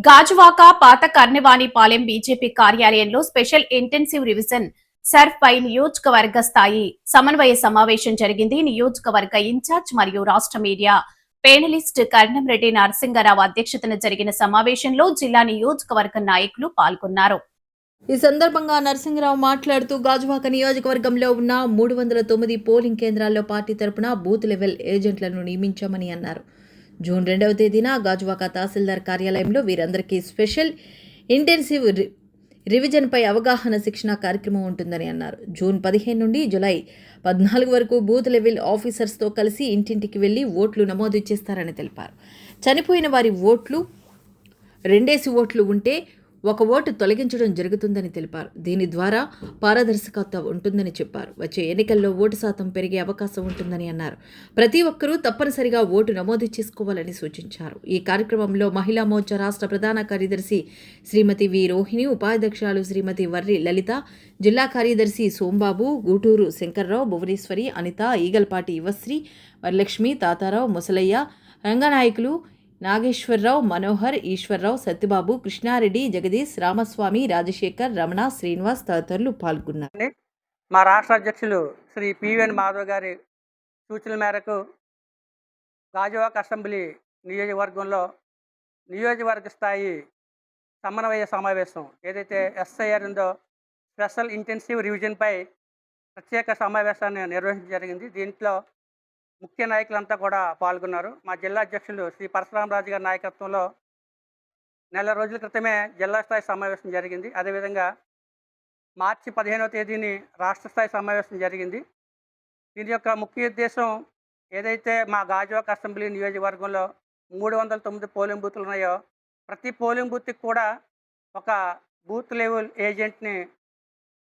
గాజువాక పాత కర్ణవాణిపాలెం బీజేపీ కార్యాలయంలో special intensive revision Surf పై నియోజకవర్గ స్థాయి సమన్వయ సమావేశం జరిగింది. నియోజకవర్గ ఇన్ఛార్జ్ మరియు రాష్ట్ర మీడియా పేనలిస్ట్ కర్ణంరెడ్డి నరసింగరావు అధ్యక్షతన జరిగిన సమావేశంలో జిల్లా నియోజకవర్గ నాయకులు పాల్గొన్నారు. ఈ సందర్భంగా నరసింగరావు మాట్లాడుతూ గాజువాక నియోజకవర్గంలో ఉన్న 309 పోలింగ్ కేంద్రాల్లో పార్టీ తరపున బూత్ లెవెల్ ఏజెంట్లను నియమించామని అన్నారు. జూన్ 2వ తేదీన గాజువాక తహసీల్దార్ కార్యాలయంలో వీరందరికీ స్పెషల్ ఇంటెన్సివ్ రివిజన్పై అవగాహన శిక్షణ కార్యక్రమం ఉంటుందని అన్నారు. జూన్ 15 నుండి జూలై 14 వరకు బూత్ లెవెల్ ఆఫీసర్స్తో కలిసి ఇంటింటికి వెళ్లి ఓట్లు నమోదు చేస్తారని తెలిపారు. చనిపోయిన వారి ఓట్లు 2 ఓట్లు ఉంటే 1 ఓటు తొలగించడం జరుగుతుందని తెలిపారు. దీని ద్వారా పారదర్శకత ఉంటుందని చెప్పారు. వచ్చే ఎన్నికల్లో ఓటు శాతం పెరిగే అవకాశం ఉంటుందని అన్నారు. ప్రతి ఒక్కరూ తప్పనిసరిగా ఓటు నమోదు చేసుకోవాలని సూచించారు. ఈ కార్యక్రమంలో మహిళా మోర్చా రాష్ట్ర ప్రధాన కార్యదర్శి శ్రీమతి వి రోహిణి, ఉపాధ్యక్షురాలు శ్రీమతి వర్రి లలిత, జిల్లా కార్యదర్శి సోంబాబు, గూటూరు శంకర్రావు, భువనేశ్వరి, అనిత, ఈగల్పాటి యువశ్రీ, వరలక్ష్మి, తాతారావు, ముసలయ్య, రంగనాయకులు నాగేశ్వరరావు, మనోహర్, ఈశ్వరరావు, సత్యబాబు, కృష్ణారెడ్డి, జగదీష్, రామస్వామి, రాజశేఖర్, రమణ, శ్రీనివాస్ తదితరులు పాల్గొన్నారు. మా రాష్ట్ర అధ్యక్షులు శ్రీ పివిఎన్ మాధవ్ గారి సూచనల మేరకు గాజువాక అసెంబ్లీ నియోజకవర్గంలో నియోజకవర్గ స్థాయి సమన్వయ సమావేశం ఏదైతే ఎస్ఐఆర్ ఉందో స్పెషల్ ఇంటెన్సివ్ రివిజన్పై ప్రత్యేక సమావేశాన్ని నిర్వహించడం జరిగింది. దీంట్లో ముఖ్య నాయకులంతా కూడా పాల్గొన్నారు. మా జిల్లా అధ్యక్షులు శ్రీ పరశురామరాజు గారి నాయకత్వంలో నెల రోజుల క్రితమే జిల్లా స్థాయి సమావేశం జరిగింది. అదేవిధంగా మార్చి 15వ తేదీని రాష్ట్ర స్థాయి సమావేశం జరిగింది. దీని యొక్క ముఖ్య ఉద్దేశం ఏదైతే మా గాజువాక అసెంబ్లీ నియోజకవర్గంలో 309 పోలింగ్ బూత్లు ఉన్నాయో ప్రతి పోలింగ్ బూత్కి కూడా ఒక బూత్ లెవెల్ ఏజెంట్ని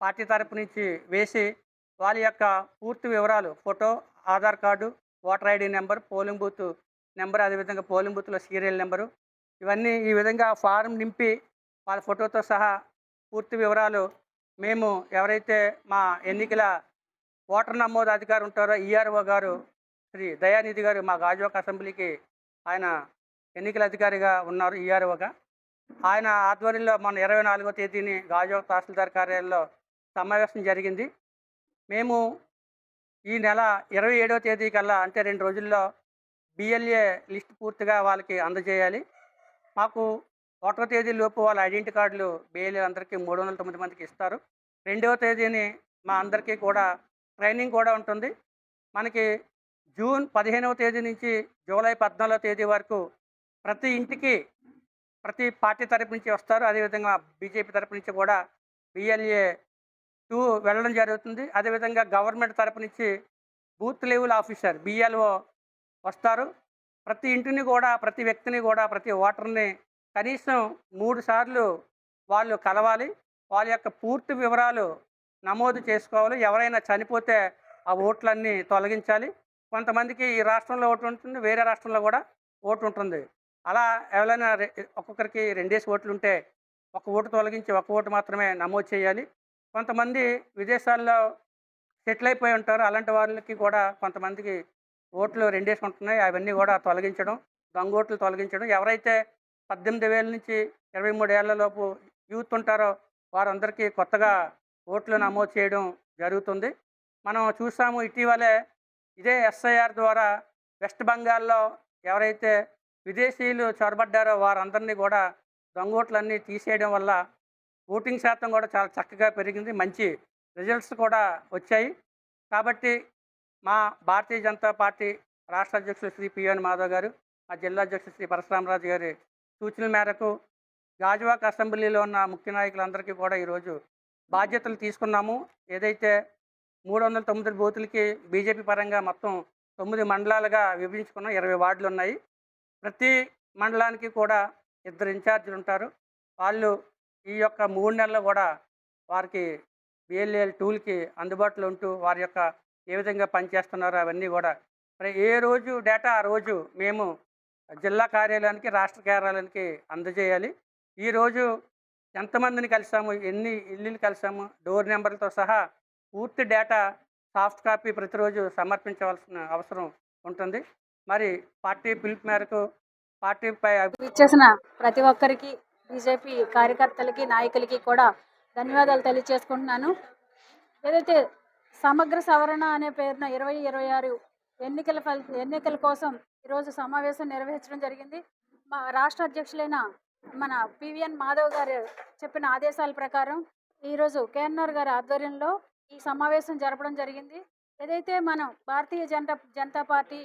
పార్టీ తరపు నుంచి వేసి వాళ్ళ యొక్క పూర్తి వివరాలు, photo, Aadhaar card, voter ID number, polling booth number, అదేవిధంగా పోలింగ్ బూత్లో సీరియల్ నెంబరు, ఇవన్నీ ఈ విధంగా ఫారం నింపి వాళ్ళ ఫోటోతో సహా పూర్తి వివరాలు మేము ఎవరైతే మా ఎన్నికల ఓటర్ నమోదు అధికారి ఉంటారో ఈఆర్ఓ గారు శ్రీ దయానిధి గారు మా గాజువాక అసెంబ్లీకి ఆయన ఎన్నికల అధికారిగా ఉన్నారు. ఈఆర్ఓగా ఆయన ఆధ్వర్యంలో మన 24వ తేదీని గాజువాక తహసీల్దార్ కార్యాలయంలో సమావేశం జరిగింది. మేము ఈ నెల 27వ తేదీ కల్లా అంటే 2 రోజుల్లో బిఎల్ఏ లిస్ట్ పూర్తిగా వాళ్ళకి అందజేయాలి. మాకు 1వ తేదీ లోపు వాళ్ళ ఐడెంటిటీ కార్డులు బిఎల్ఏ అందరికీ 309 మందికి ఇస్తారు. 2వ తేదీని మా అందరికీ కూడా ట్రైనింగ్ కూడా ఉంటుంది. మనకి జూన్ 15వ తేదీ నుంచి జూలై 14వ తేదీ వరకు ప్రతి ఇంటికి ప్రతి పార్టీ తరపు నుంచి వస్తారు. అదేవిధంగా బీజేపీ తరపు నుంచి కూడా బిఎల్ఏ 2 వెళ్ళడం జరుగుతుంది. అదేవిధంగా గవర్నమెంట్ తరపు నుంచి బూత్ లెవెల్ ఆఫీసర్ బిఎల్ఓ వస్తారు. ప్రతి ఇంటిని కూడా, ప్రతి వ్యక్తిని కూడా, ప్రతి ఓటర్ని కనీసం 3 సార్లు వాళ్ళు కలవాలి. వాళ్ళ యొక్క పూర్తి వివరాలు నమోదు చేసుకోవాలి. ఎవరైనా చనిపోతే ఆ ఓట్లన్నీ తొలగించాలి. కొంతమందికి ఈ రాష్ట్రంలో ఓటు ఉంటుంది, వేరే రాష్ట్రంలో కూడా ఓటు ఉంటుంది. అలా ఎవరైనా ఒక్కొక్కరికి 2 ఓట్లు ఉంటే 1 ఓటు తొలగించి 1 ఓటు మాత్రమే నమోదు చేయాలి. కొంతమంది విదేశాల్లో సెటిల్ అయిపోయి ఉంటారు. అలాంటి వాళ్ళకి కూడా కొంతమందికి ఓట్లు 2 ఉంటున్నాయి. అవన్నీ కూడా తొలగించడం, దొంగ ఓట్లు తొలగించడం. ఎవరైతే 18 నుంచి 23 లోపు యూత్ ఉంటారో వారందరికీ కొత్తగా ఓట్లు నమోదు చేయడం జరుగుతుంది. మనం చూసాము ఇటీవలే ఇదే ఎస్ఐఆర్ ద్వారా వెస్ట్ బెంగాల్లో ఎవరైతే విదేశీయులు చొరబడ్డారో వారందరినీ కూడా దొంగ ఓట్లన్నీ తీసేయడం వల్ల ఓటింగ్ శాతం కూడా చాలా చక్కగా పెరిగింది. మంచి రిజల్ట్స్ కూడా వచ్చాయి. కాబట్టి మా భారతీయ జనతా పార్టీ రాష్ట్ర అధ్యక్షులు శ్రీ పివిఎన్ మాధవ్ గారు, మా జిల్లా అధ్యక్షులు శ్రీ పరశురామరాజు గారి సూచనల మేరకు గాజువాక అసెంబ్లీలో ఉన్న ముఖ్య నాయకులందరికీ కూడా ఈరోజు బాధ్యతలు తీసుకున్నాము. ఏదైతే 309 బూతులకి బీజేపీ పరంగా మొత్తం 9 మండలాలుగా విభజించుకున్నాం. 20 వార్డులు ఉన్నాయి. ప్రతి మండలానికి కూడా 2 ఇన్ఛార్జీలు ఉంటారు. వాళ్ళు ఈ యొక్క 3 నెలలు కూడా వారికి బిఎల్ఏ టూల్కి అందుబాటులో ఉంటూ వారి యొక్క ఏ విధంగా పనిచేస్తున్నారో అవన్నీ కూడా ఏ రోజు డేటా ఆ రోజు మేము జిల్లా కార్యాలయానికి, రాష్ట్ర కార్యాలయానికి అందజేయాలి. ఈరోజు ఎంతమందిని కలిసాము, ఎన్ని ఇల్లులు కలిసాము, డోర్ నెంబర్లతో సహా పూర్తి డేటా సాఫ్ట్ కాపీ ప్రతిరోజు సమర్పించవలసిన అవసరం ఉంటుంది. మరి పార్టీ పిలుపు మేరకు పార్టీపై ఇచ్చేసిన ప్రతి ఒక్కరికి, బీజేపీ కార్యకర్తలకి, నాయకులకి కూడా ధన్యవాదాలు తెలియజేసుకుంటున్నాను. ఏదైతే సమగ్ర సవరణ అనే పేరున 2026 ఎన్నికల కోసం ఈరోజు సమావేశం నిర్వహించడం జరిగింది. మా రాష్ట్ర అధ్యక్షులైన మన పివిఎన్ మాధవ్ గారు చెప్పిన ఆదేశాల ప్రకారం ఈరోజు కేఎన్ఆర్ గారి ఆధ్వర్యంలో ఈ సమావేశం జరపడం జరిగింది. ఏదైతే మనం భారతీయ జనతా పార్టీ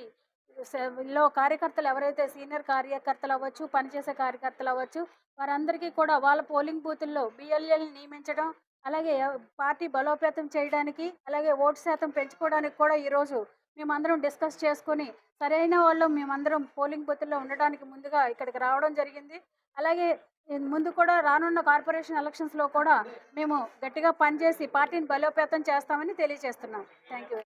లో కార్యకర్తలు ఎవరైతే సీనియర్ కార్యకర్తలు అవ్వచ్చు, పనిచేసే కార్యకర్తలు అవ్వచ్చు, వారందరికీ కూడా వాళ్ళ పోలింగ్ బూతుల్లో బిఎల్ఏలు నియమించడం, అలాగే పార్టీ బలోపేతం చేయడానికి, అలాగే ఓటు శాతం పెంచుకోవడానికి కూడా ఈరోజు మేమందరం డిస్కస్ చేసుకొని సరైన వాళ్ళు మేమందరం పోలింగ్ బూతుల్లో ఉండడానికి ముందుగా ఇక్కడికి రావడం జరిగింది. అలాగే ముందు కూడా రానున్న కార్పొరేషన్ ఎలక్షన్స్లో కూడా మేము గట్టిగా పనిచేసి పార్టీని బలోపేతం చేస్తామని తెలియజేస్తున్నాం. Thank you.